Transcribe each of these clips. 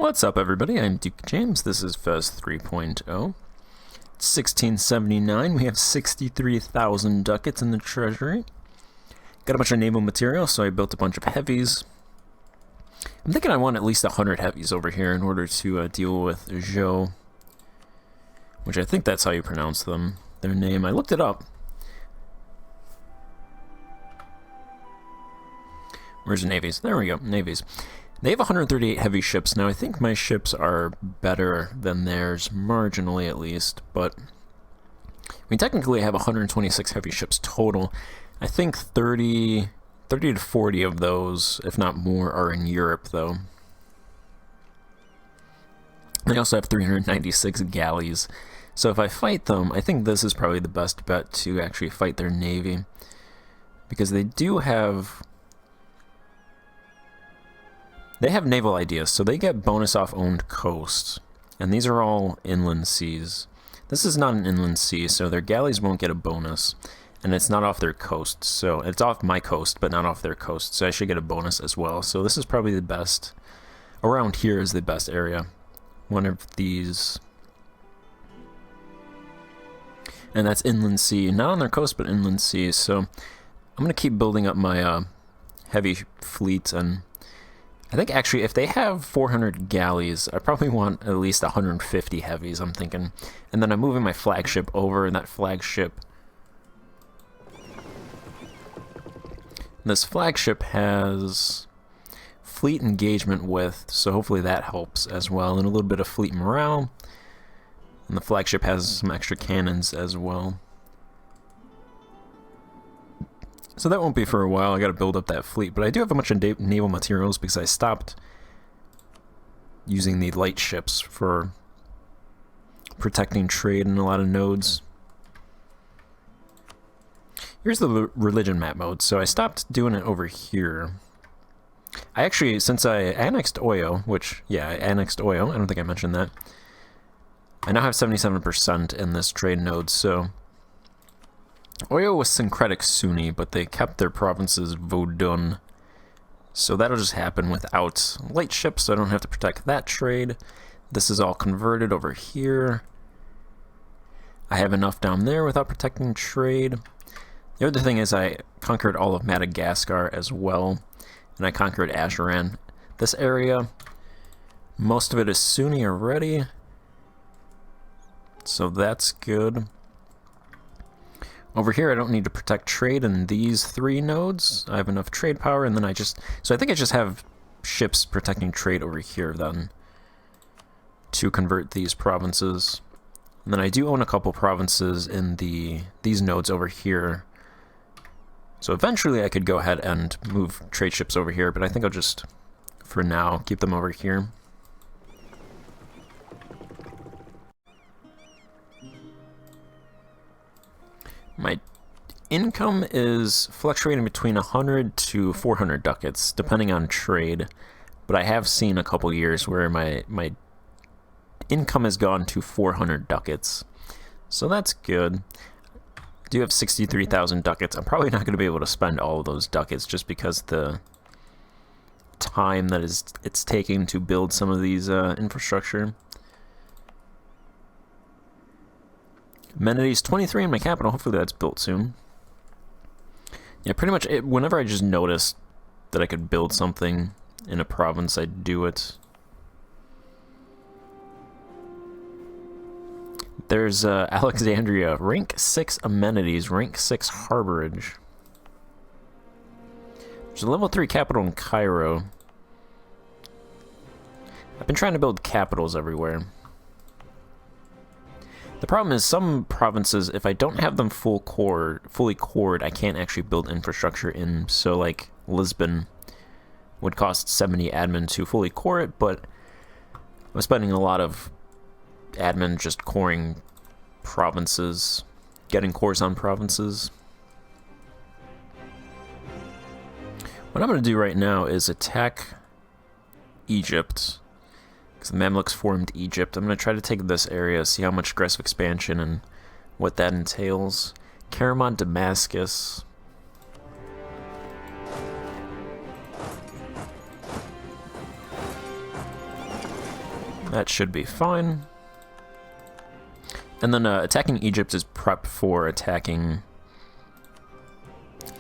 What's up, everybody? I'm Duke James. This is Fez 3.0. It's 1679. We have 63,000 ducats in the treasury. Got a bunch of naval material, so I built a bunch of heavies. I'm thinking I want at least 100 heavies over here in order to deal with Zhou, which I think that's how you pronounce them. Their name. I looked it up. Where's the navies? There we go. Navies. They have 138 heavy ships. Now, I think my ships are better than theirs, marginally at least, but we technically have 126 heavy ships total. I think 30 to 40 of those, if not more, are in Europe, though. They also have 396 galleys. So if I fight them, I think this is probably the best bet to actually fight their navy, because they do have... They have naval ideas, so they get bonus off owned coasts, and these are all inland seas. This is not an inland sea, so their galleys won't get a bonus, and it's not off their coast, so it's off my coast, but not off their coast, so I should get a bonus as well. So this is probably the best. Around here is the best area. One of these, and that's inland sea, not on their coast, but inland sea. So I'm gonna keep building up my heavy fleet, and I think actually if they have 400 galleys, I probably want at least 150 heavies, I'm thinking. And then I'm moving my flagship over, and that flagship... This flagship has fleet engagement width, so hopefully that helps as well, and a little bit of fleet morale. And the flagship has some extra cannons as well. So that won't be for a while. I gotta build up that fleet, but I do have a bunch of naval materials because I stopped using the light ships for protecting trade in a lot of nodes. Here's the religion map mode, so I stopped doing it over here. I actually, since I annexed Oyo, which, yeah, I annexed Oyo, I don't think I mentioned that. I now have 77% in this trade node, so... Oyo was syncretic Sunni, but they kept their provinces Vodun. So that'll just happen without light ships, so I don't have to protect that trade. This is all converted over here. I have enough down there without protecting trade. The other thing is I conquered all of Madagascar as well, and I conquered Asheran. This area, most of it is Sunni already, so that's good. Over here, I don't need to protect trade in these three nodes. I have enough trade power, and then I just... So I think I just have ships protecting trade over here, then, to convert these provinces. And then I do own a couple provinces in these nodes over here. So eventually I could go ahead and move trade ships over here, but I think I'll just, for now, keep them over here. My income is fluctuating between 100 to 400 ducats, depending on trade, but I have seen a couple years where my income has gone to 400 ducats, so that's good. I do have 63,000 ducats. I'm probably not going to be able to spend all of those ducats just because the time that it's taking to build some of these infrastructure. Amenities 23 in my capital. Hopefully that's built soon. Yeah, pretty much whenever I just noticed that I could build something in a province, I'd do it. There's Alexandria, rank 6 amenities, rank 6 harborage. There's a level 3 capital in Cairo. I've been trying to build capitals everywhere. The problem is some provinces, if I don't have them fully cored, I can't actually build infrastructure in. So like Lisbon would cost 70 admin to fully core it, but I'm spending a lot of admin just coring provinces, getting cores on provinces. What I'm going to do right now is attack Egypt. Because the Mamluks formed Egypt. I'm going to try to take this area, see how much aggressive expansion and what that entails. Karaman, Damascus. That should be fine. And then attacking Egypt is prep for attacking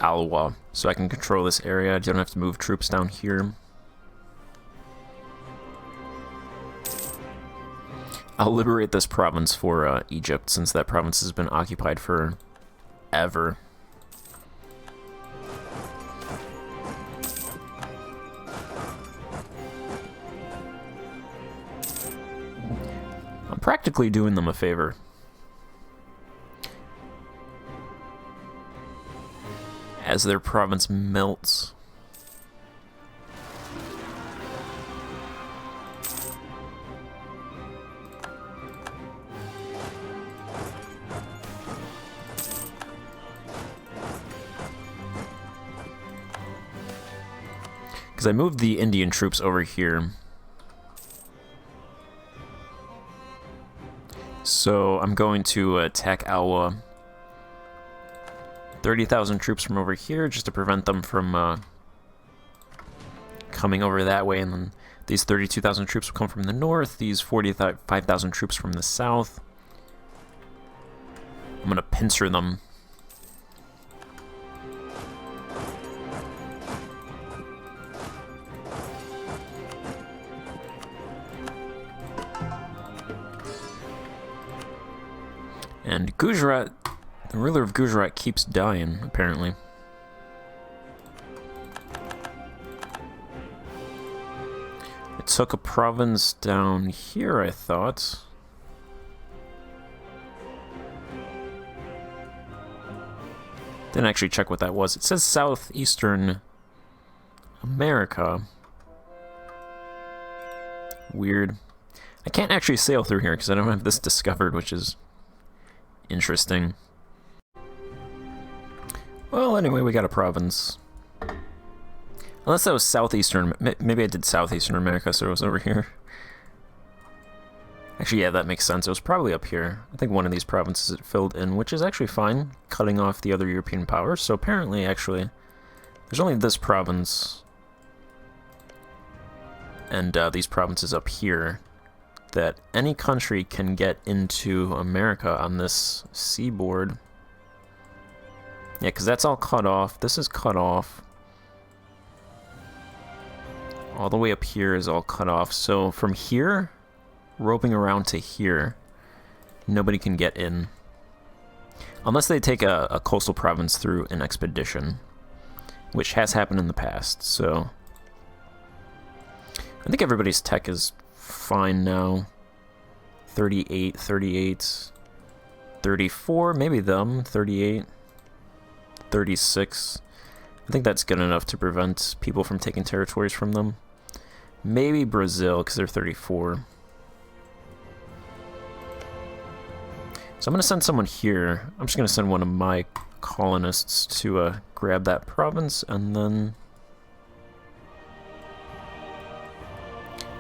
Alwa, so I can control this area. I don't have to move troops down here. I'll liberate this province for Egypt, since that province has been occupied for ever. I'm practically doing them a favor. As their province melts. Because I moved the Indian troops over here. So I'm going to attack Alwa. 30,000 troops from over here just to prevent them from coming over that way. And then these 32,000 troops will come from the north. These 45,000 troops from the south. I'm going to pincer them. And Gujarat, the ruler of Gujarat keeps dying, apparently. I took a province down here, I thought. Didn't actually check what that was. It says Southeastern America. Weird. I can't actually sail through here because I don't have this discovered, which is interesting. Well, anyway, we got a province. Unless that was Southeastern... Maybe I did Southeastern America, so it was over here. Actually, yeah, that makes sense. It was probably up here. I think one of these provinces it filled in, which is actually fine, cutting off the other European powers. So apparently, actually, there's only this province and these provinces up here that any country can get into America on this seaboard. Yeah, because that's all cut off. This is cut off. All the way up here is all cut off. So from here, roping around to here, nobody can get in. Unless they take a coastal province through an expedition, which has happened in the past, so... I think everybody's tech is fine now. 38, 38, 34, maybe them, 38, 36. I think that's good enough to prevent people from taking territories from them. Maybe Brazil, because they're 34. So I'm going to send someone here. I'm just going to send one of my colonists to grab that province, and then...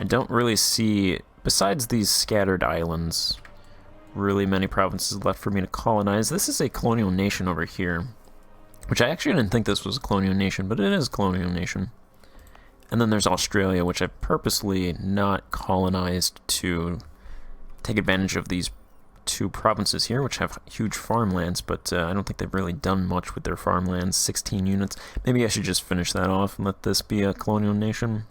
I don't really see, besides these scattered islands, really many provinces left for me to colonize. This is a colonial nation over here, which I actually didn't think this was a colonial nation, but it is a colonial nation. And then there's Australia, which I've purposely not colonized to take advantage of these two provinces here, which have huge farmlands, but I don't think they've really done much with their farmlands. 16 units. Maybe I should just finish that off and let this be a colonial nation.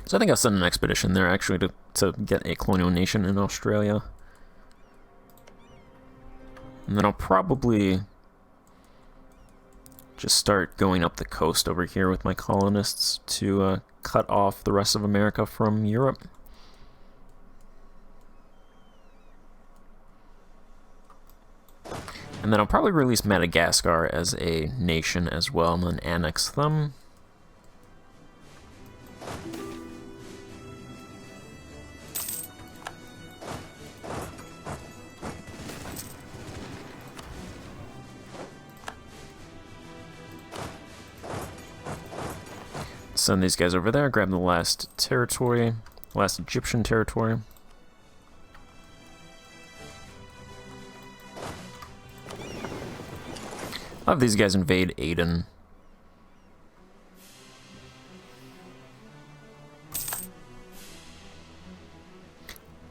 So I think I'll send an expedition there, actually, to get a colonial nation in Australia. And then I'll probably just start going up the coast over here with my colonists to cut off the rest of America from Europe. And then I'll probably release Madagascar as a nation as well, and then annex them. Send these guys over there, grab the last territory, last Egyptian territory. I'll have these guys invade Aden.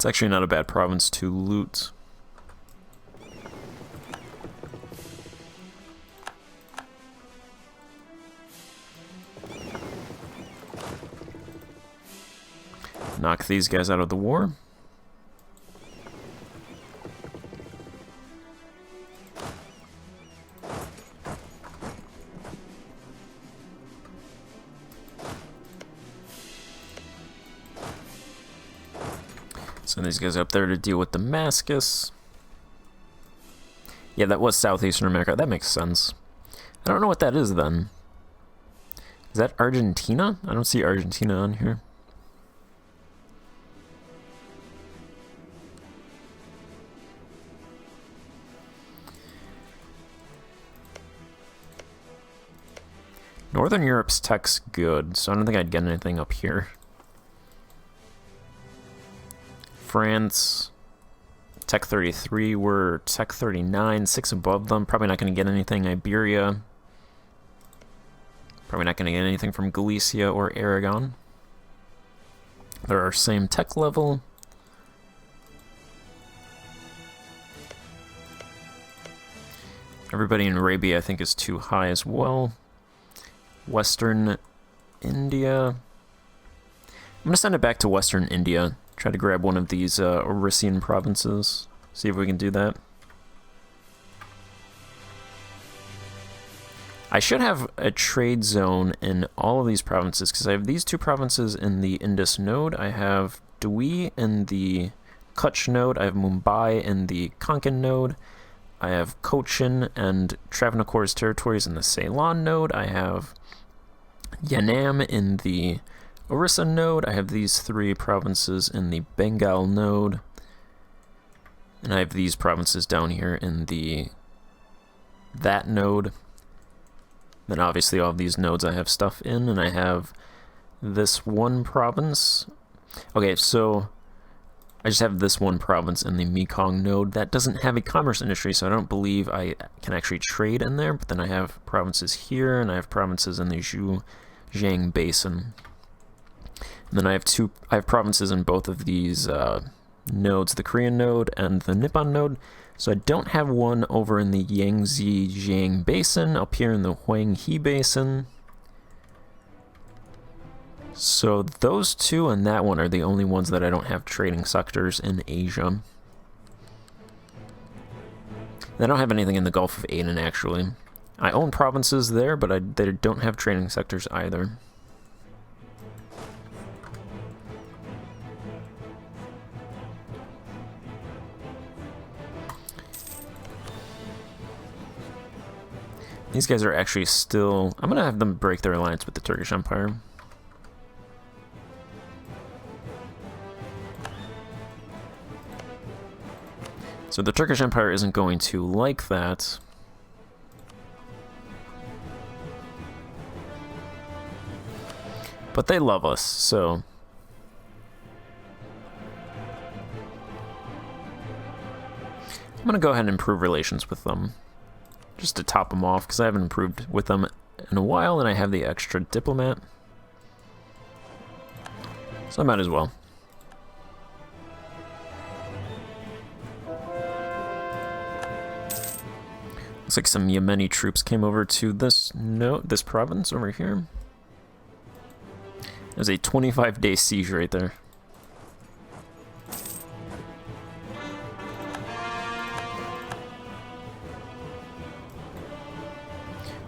It's actually not a bad province to loot. Knock these guys out of the war. Send these guys up there to deal with Damascus. Yeah, that was Southeastern America. That makes sense. I don't know what that is then. Is that Argentina? I don't see Argentina on here. Northern Europe's tech's good, so I don't think I'd get anything up here. France, Tech 33, we're Tech 39, 6 above them. Probably not going to get anything. Iberia. Probably not going to get anything from Galicia or Aragon. They're our same tech level. Everybody in Arabia, I think, is too high as well. Western India. I'm going to send it back to Western India. Try to grab one of these Orisian provinces. See if we can do that. I should have a trade zone in all of these provinces, because I have these 2 provinces in the Indus node. I have Dui in the Kutch node. I have Mumbai in the Konkan node. I have Cochin and Travancore's territories in the Ceylon node. I have Yanam in the Orissa node. I have these 3 provinces in the Bengal node. And I have these provinces down here in that node. Then obviously all of these nodes I have stuff in, and I have this one province. Okay, so I just have this one province in the Mekong node. That doesn't have a commerce industry, so I don't believe I can actually trade in there. But then I have provinces here, and I have provinces in the Zhujiang Basin. And then I have provinces in both of these nodes, the Korean node and the Nippon node. So I don't have one over in the Yangtze-Jiang Basin, up here in the Huanghe Basin. So those 2 and that one are the only ones that I don't have trading sectors in Asia. I don't have anything in the Gulf of Aden, actually. I own provinces there, but they don't have trading sectors either. These guys are actually still... I'm going to have them break their alliance with the Turkish Empire. So the Turkish Empire isn't going to like that. But they love us, so... I'm going to go ahead and improve relations with them. Just to top them off, because I haven't improved with them in a while, and I have the extra diplomat. So I might as well. Looks like some Yemeni troops came over to this province over here. There's a 25-day siege right there.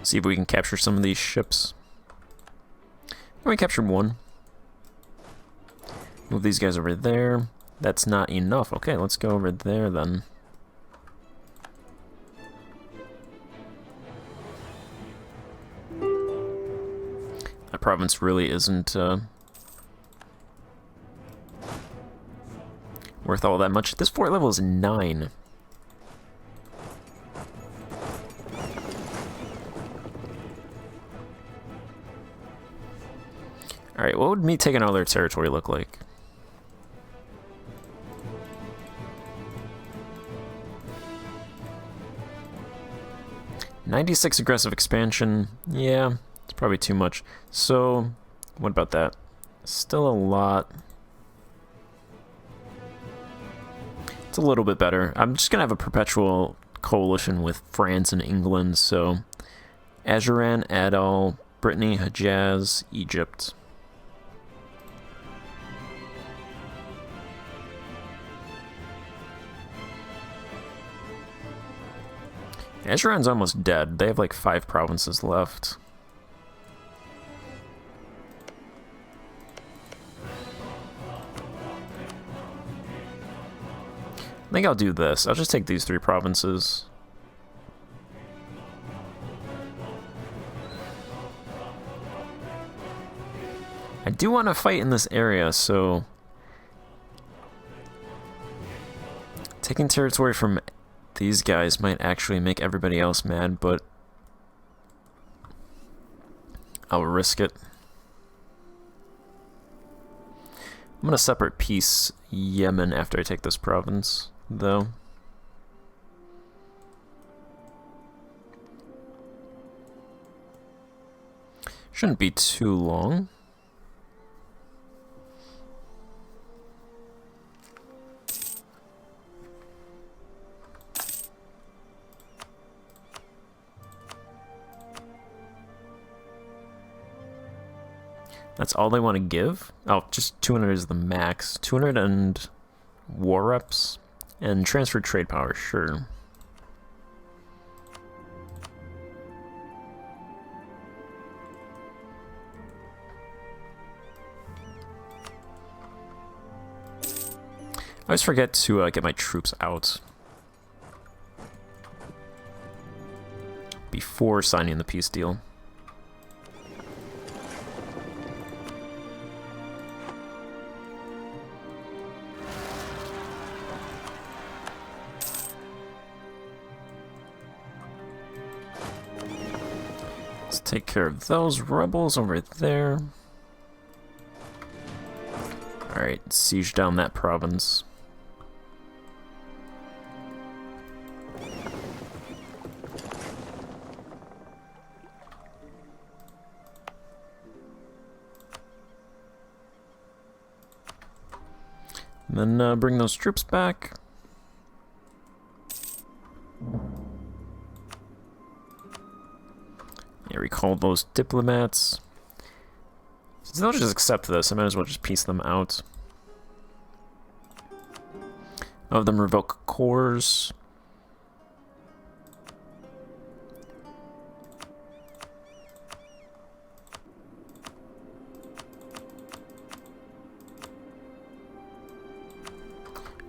See if we can capture some of these ships. We captured one. Move these guys over there. That's not enough. Okay, let's go over there then. That province really isn't worth all that much. This fort level is 9. Alright, what would me taking all their territory look like? "96 aggressive expansion." Yeah, it's probably too much. So, what about that? Still a lot. It's a little bit better. I'm just going to have a perpetual coalition with France and England, so Ajuran, Adal, Brittany, Hejaz, Egypt. Ajuran's almost dead. They have like 5 provinces left. I think I'll do this. I'll just take these 3 provinces. I do want to fight in this area, so taking territory from these guys might actually make everybody else mad, but I'll risk it. I'm gonna separate peace Yemen after I take this province, though. Shouldn't be too long. That's all they want to give? Oh, just 200 is the max. 200 and war reps and transfer trade power, sure. I always forget to get my troops out before signing the peace deal. Take care of those rebels over there. Alright, siege down that province. And then bring those troops back. Yeah, recall those diplomats. So they'll just accept this. I might as well just piece them out. Of them revoke cores.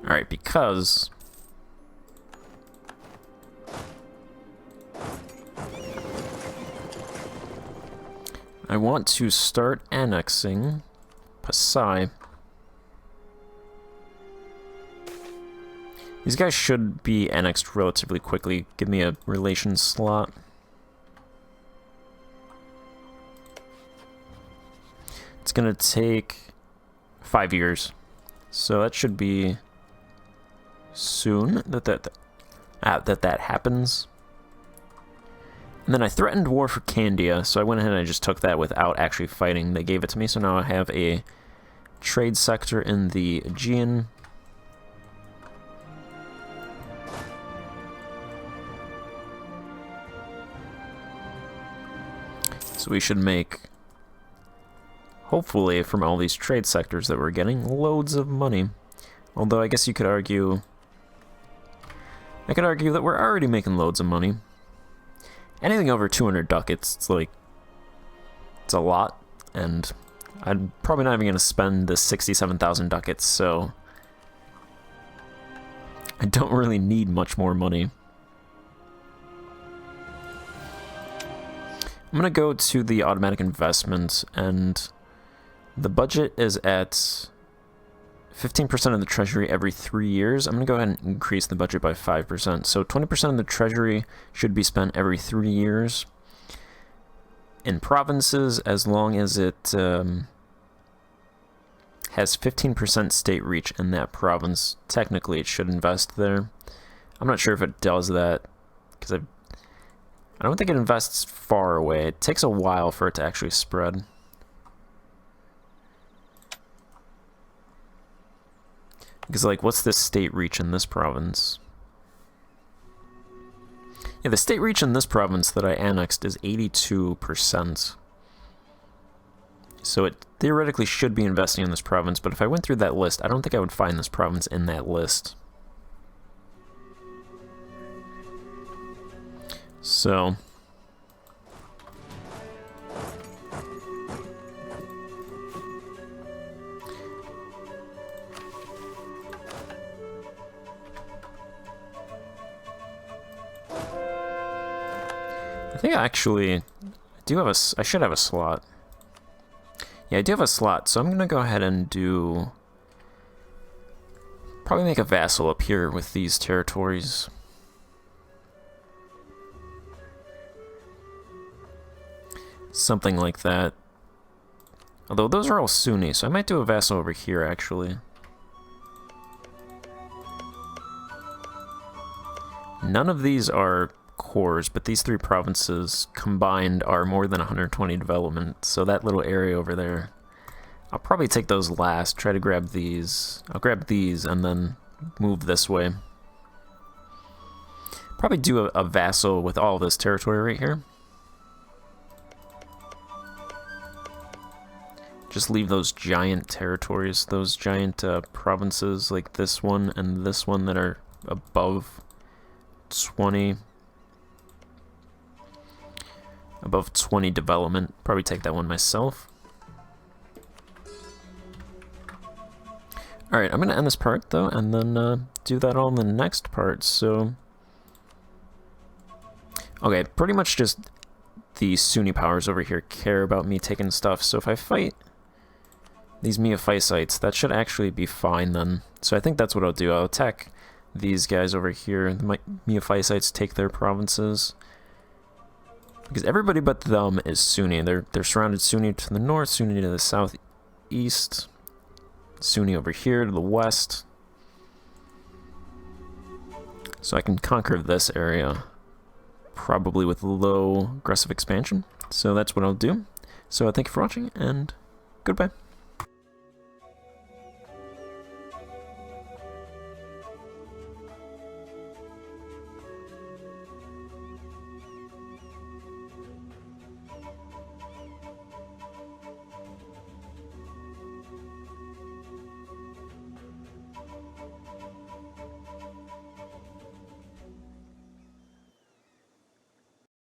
Alright, because I want to start annexing Pasai. These guys should be annexed relatively quickly. Give me a relations slot. It's gonna take 5 years. So that should be soon that happens. And then I threatened war for Candia, so I went ahead and I just took that without actually fighting. They gave it to me, so now I have a trade sector in the Aegean. So we should make, hopefully, from all these trade sectors that we're getting, loads of money. Although I guess you could argue, that we're already making loads of money. Anything over 200 ducats, it's like, it's a lot, and I'm probably not even going to spend the 67,000 ducats, so I don't really need much more money. I'm going to go to the automatic investment, and the budget is at 15% of the treasury every 3 years. I'm going to go ahead and increase the budget by 5%. So 20% of the treasury should be spent every 3 years. In provinces, as long as it has 15% state reach in that province, technically it should invest there. I'm not sure if it does that, because I don't think it invests far away. It takes a while for it to actually spread. Because, like, what's the state reach in this province? Yeah, the state reach in this province that I annexed is 82%. So it theoretically should be investing in this province, but if I went through that list, I don't think I would find this province in that list. So... I think I do have I should have a slot. Yeah, I do have a slot, so I'm gonna go ahead and probably make a vassal up here with these territories. Something like that. Although those are all Sunni, so I might do a vassal over here, actually. None of these are cores, but these three provinces combined are more than 120 development, so that little area over there, I'll probably take those last, try to grab these. I'll grab these and then move this way. Probably do a vassal with all this territory right here. Just leave those giant territories, those giant provinces like this one and this one that are above 20. Above 20 development. Probably take that one myself. Alright, I'm going to end this part, though, and then do that all in the next part, so... Okay, pretty much just the Sunni powers over here care about me taking stuff, so if I fight these Miaphysites, that should actually be fine, then. So I think that's what I'll do. I'll attack these guys over here. The Miaphysites take their provinces. Because everybody but them is Sunni. They're surrounded Sunni to the north, Sunni to the southeast, Sunni over here to the west. So I can conquer this area, probably with low aggressive expansion. So that's what I'll do. So thank you for watching, and goodbye.